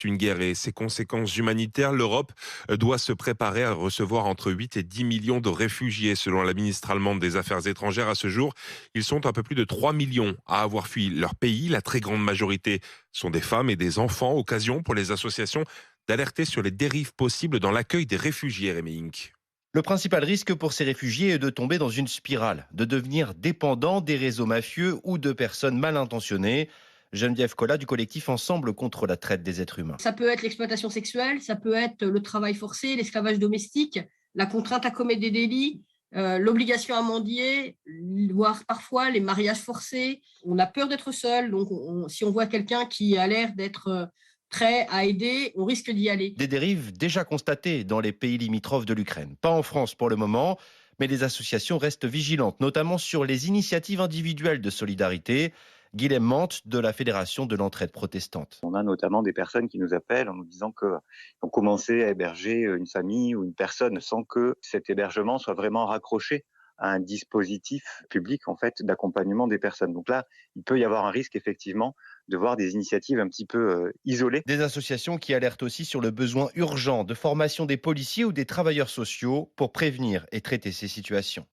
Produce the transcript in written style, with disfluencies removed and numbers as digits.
Une guerre et ses conséquences humanitaires, l'Europe doit se préparer à recevoir entre 8 et 10 millions de réfugiés. Selon la ministre allemande des Affaires étrangères, à ce jour, ils sont un peu plus de 3 millions à avoir fui leur pays. La très grande majorité sont des femmes et des enfants. Occasion pour les associations d'alerter sur les dérives possibles dans l'accueil des réfugiés, Rémi Inc. Le principal risque pour ces réfugiés est de tomber dans une spirale, de devenir dépendants des réseaux mafieux ou de personnes mal intentionnées. Geneviève Collat du collectif Ensemble contre la traite des êtres humains. Ça peut être l'exploitation sexuelle, ça peut être le travail forcé, l'esclavage domestique, la contrainte à commettre des délits, l'obligation à mendier, voire parfois les mariages forcés. On a peur d'être seul, donc si on voit quelqu'un qui a l'air d'être prêt à aider, on risque d'y aller. Des dérives déjà constatées dans les pays limitrophes de l'Ukraine. Pas en France pour le moment, mais les associations restent vigilantes, notamment sur les initiatives individuelles de solidarité. Guilhem Mante de la Fédération de l'entraide protestante. On a notamment des personnes qui nous appellent en nous disant qu'ils ont commencé à héberger une famille ou une personne sans que cet hébergement soit vraiment raccroché à un dispositif public en fait d'accompagnement des personnes. Donc là, il peut y avoir un risque effectivement de voir des initiatives un petit peu isolées. Des associations qui alertent aussi sur le besoin urgent de formation des policiers ou des travailleurs sociaux pour prévenir et traiter ces situations.